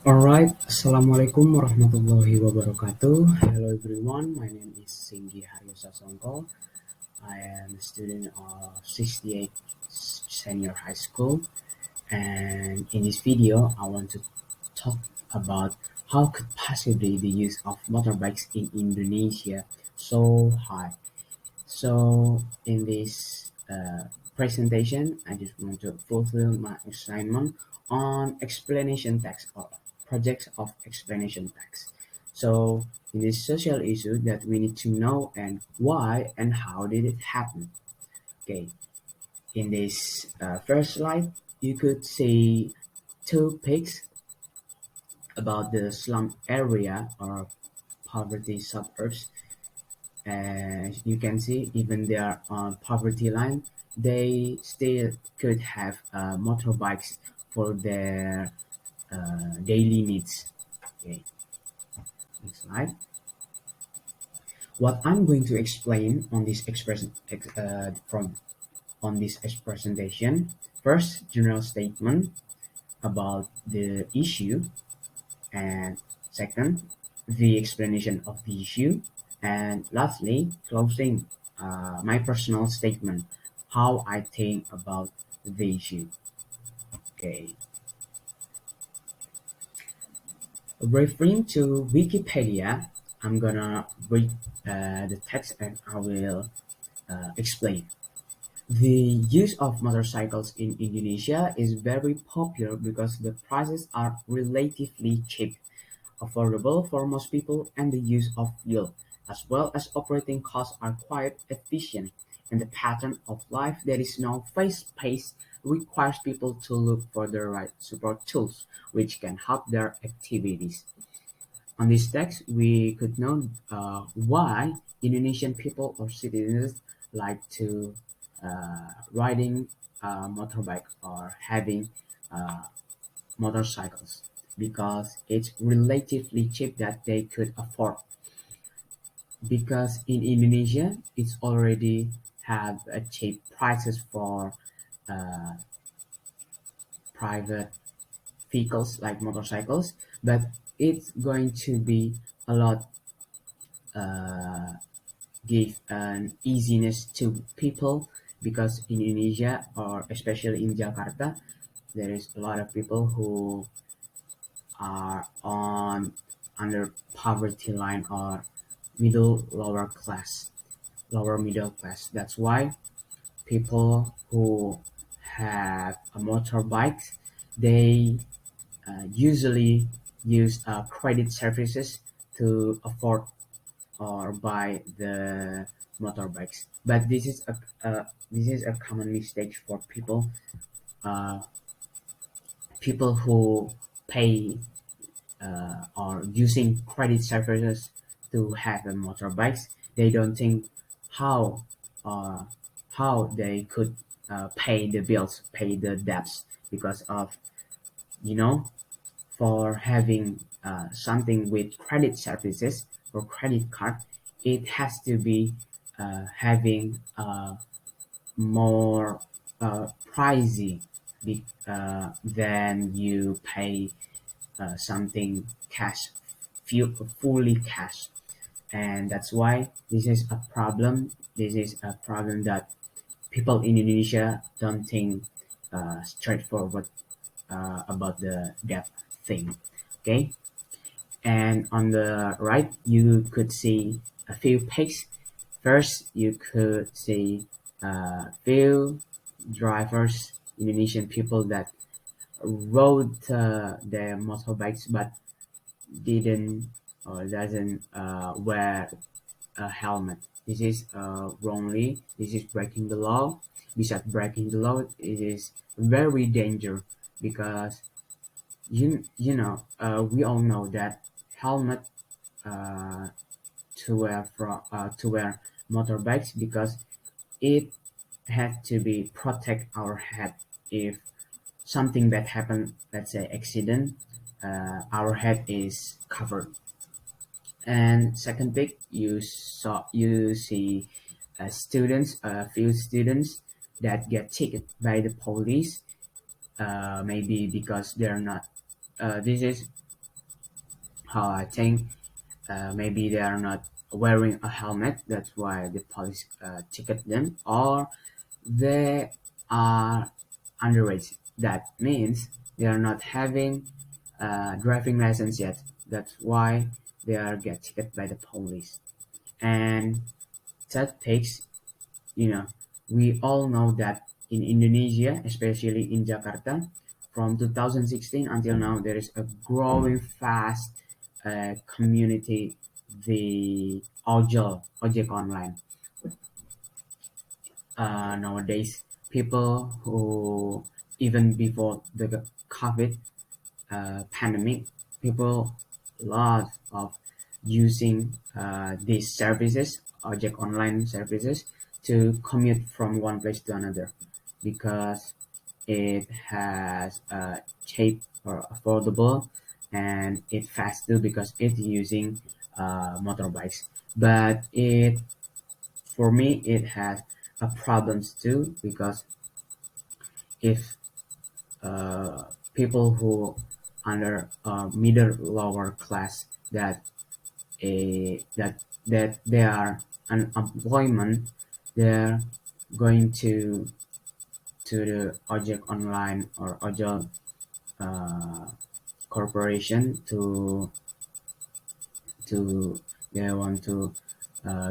Alright, Assalamualaikum warahmatullahi wabarakatuh. Hello everyone, my name is Singgi Haryo Sasongko. I am a student of 68 Senior High School, and in this video I want to talk about how could possibly the use of motorbikes in Indonesia so high. So in this presentation, I just want to fulfill my assignment on explanation text or projects of explanation text. So in this social issue that we need to know and why and how did it happen. Okay, in this first slide, you could see two pics about the slum area or poverty suburbs. As you can see, even they are on poverty line, they still could have motorbikes for their daily needs. Okay, next slide. What I'm going to explain on this from on this presentation. First, general statement about the issue, and second, the explanation of the issue, and lastly, closing my personal statement, how I think about the issue. Okay, referring to Wikipedia, I'm gonna read the text and I will explain. The use of motorcycles in Indonesia is very popular because the prices are relatively cheap, affordable for most people, and the use of fuel, as well as operating costs, are quite efficient. And the pattern of life that is now fast-paced requires people to look for the right support tools, which can help their activities. On this text, we could know why Indonesian people or citizens like to riding a motorbike or having uh, motorcycles because it's relatively cheap that they could afford. Because in Indonesia, it's already have a cheap prices for uh, private vehicles like motorcycles, but it's going to be a lot uh, give an easiness to people because in Indonesia or especially in Jakarta, there is a lot of people who are on under poverty line or lower middle class. That's why people who have a motorbike, they usually use credit services to afford or buy the motorbikes. But this is a common mistake for uh, people who pay or using credit services to have a motorbikes. They don't think how uh, how they could pay the bills, pay the debts because of you know for having something with credit services or credit card, it has to be having more pricey than you pay something cash, fully cash, and that's why this is a problem. This is a problem that people in Indonesia don't think straightforward about the debt thing. Okay, and on the right you could see a few pics. First, you could see few drivers, Indonesian people that rode their motorbikes but didn't or doesn't wear a helmet. This is wrongly. This is breaking the law. Besides breaking the law, it is very dangerous because we all know that helmet uh, to wear motorbikes because it had to be protect our head if something bad happen, let's say accident, our head is covered. And second big, you see students, a few students that get ticketed by the police, maybe because they're not. This is I think maybe they are not wearing a helmet, that's why the police ticket them, or they are underage. That means they are not having driving license yet. That's why they are get ticketed by the police. And that takes, you know, we all know that in Indonesia, especially in Jakarta, from 2016 until now, there is a growing fast community, the ojek online. Nowadays, people who, even before the COVID pandemic, people lot of using these services, ojek online services, to commute from one place to another, because it has cheap or affordable, and it fast too because it's using motorbikes. But it, for me, it has a problems too, because if people who under middle lower class, that that they are unemployment, they're going to the ojek online or ojek uh, corporation to they want to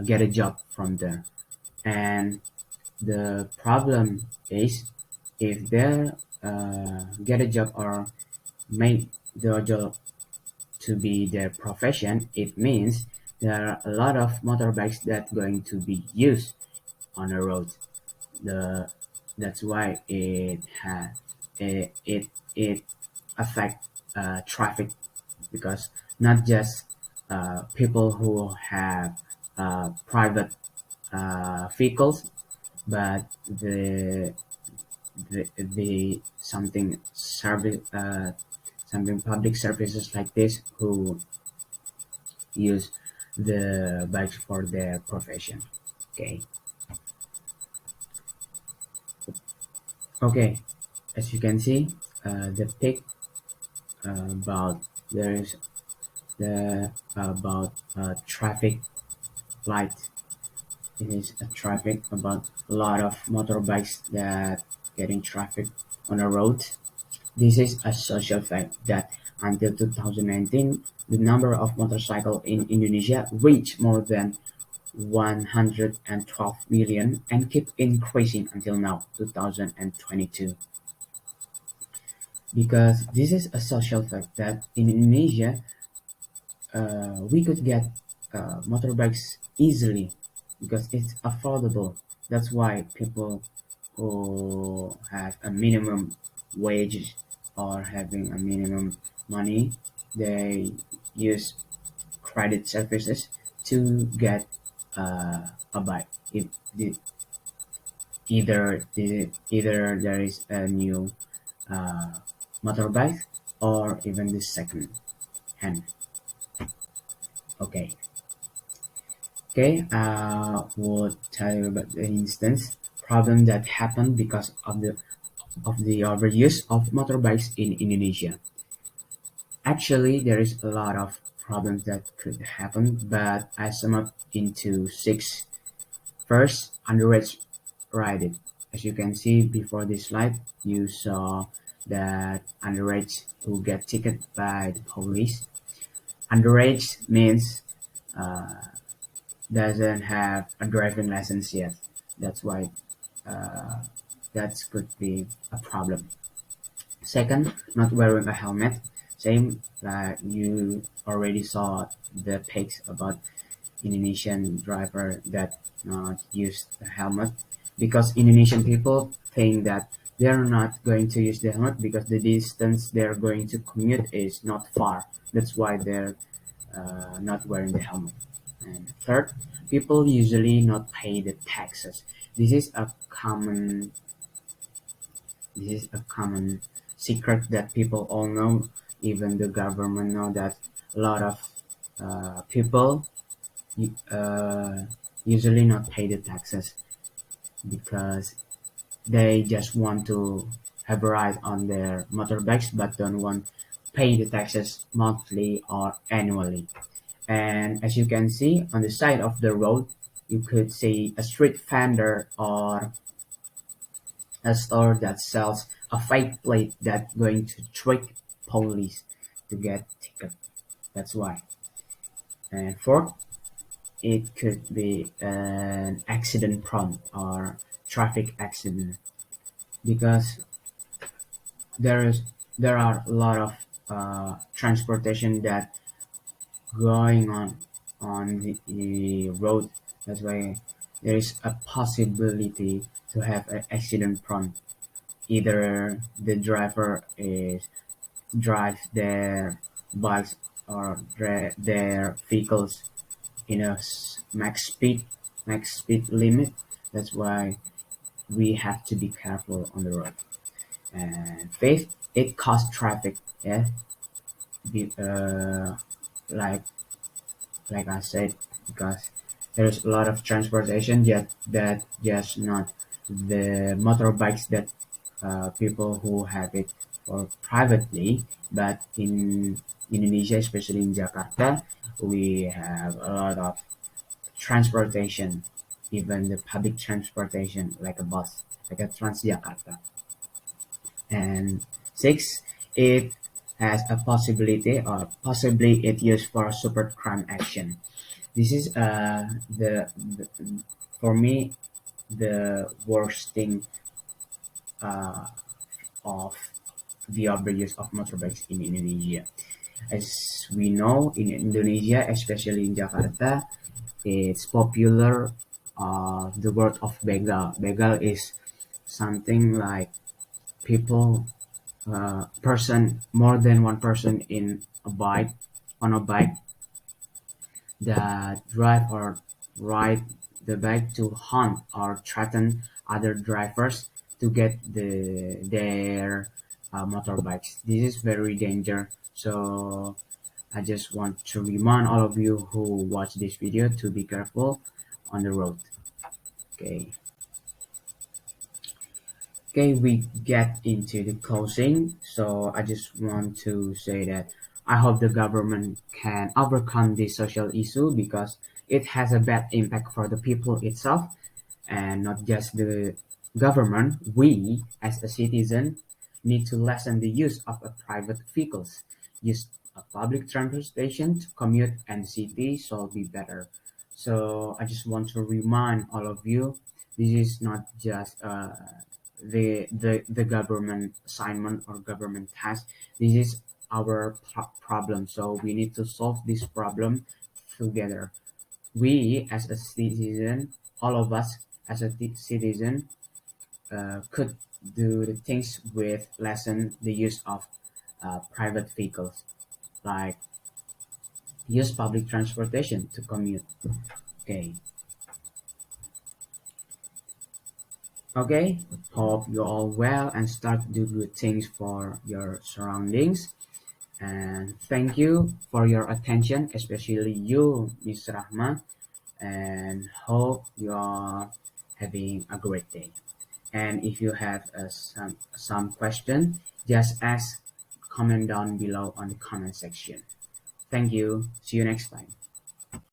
get a job from there. And the problem is, if they get a job or make the job to be their profession, it means there are a lot of motorbikes that going to be used on the road. The That's why it affect traffic, because not just people who have private vehicles, but the something service something public services like this, who use the bikes for their profession. Okay. Okay, as you can see, the pic about there is the about traffic light. It is a traffic about a lot of motorbikes that getting traffic on the road. This is a social fact that until 2019, the number of motorcycles in Indonesia reached more than 112 million and keep increasing until now, 2022. Because this is a social fact that in Indonesia, we could get motorbikes easily because it's affordable. That's why people who have a minimum wage or having a minimum money, they use credit services to get a bike. If either there is a new motorbike, or even the second hand. Okay. Would tell you about the instance problem that happened because of the overuse of motorbikes in Indonesia. Actually, there is a lot of problems that could happen, but I sum up into six. First, underage riding. As you can see before this slide, you saw that underage who get ticketed by the police. Underage means doesn't have a driving license yet. That's why that could be a problem. Second, not wearing a helmet. Same like you already saw the pics about Indonesian driver that not use the helmet, because Indonesian people think that they're not going to use the helmet because the distance they're going to commute is not far. That's why they're not wearing the helmet. And third, people usually not pay the taxes. This is a common secret that people all know. Even the government know that a lot of people uh, usually not pay the taxes because they just want to have a ride on their motorbikes but don't want pay the taxes monthly or annually. And as you can see on the side of the road, you could see a street vendor or a store that sells a fake plate that's going to trick police to get ticket. That's why. And fourth, it could be an accident prone or traffic accident because there is there are a lot of transportation that going on the road. That's why there is a possibility to have an accident prone. Either the driver is drive their bikes or their vehicles in a max speed limit. That's why we have to be careful on the road. And fifth, it causes traffic. Yeah, be, like like I said, because there's a lot of transportation yet that just not the motorbikes that people who have it for privately, but in Indonesia, especially in Jakarta, we have a lot of transportation, even the public transportation like a bus, like a Transjakarta. And six, it has a possibility or possibly it used for super crime action. This is the for me the worst thing uh, of the overuse of motorbikes in Indonesia. As we know, in Indonesia, especially in Jakarta, it's popular the word of begal. Begal is something like people, person, more than one person in a bike, on a bike that drive or ride the bike to hunt or threaten other drivers to get their motorbikes. This is very dangerous. So I just want to remind all of you who watch this video to be careful on the road. Okay. Okay, we get into the closing. So I just want to say that I hope the government can overcome this social issue because it has a bad impact for the people itself and not just the government. We as a citizen need to lessen the use of a private vehicles. Use a public transportation to commute and city shall be better. So I just want to remind all of you, this is not just the government assignment or government task. This is our problem. So we need to solve this problem together. We as a citizen, all of us as a citizen, could do the things with lessen the use of private vehicles, like use public transportation to commute. Okay. Okay, hope you're all well and start to do good things for your surroundings. And thank you for your attention, especially you, Ms Rahma, and hope you're having a great day. And if you have some question, just ask, comment down below on the comment section. Thank you. See you next time.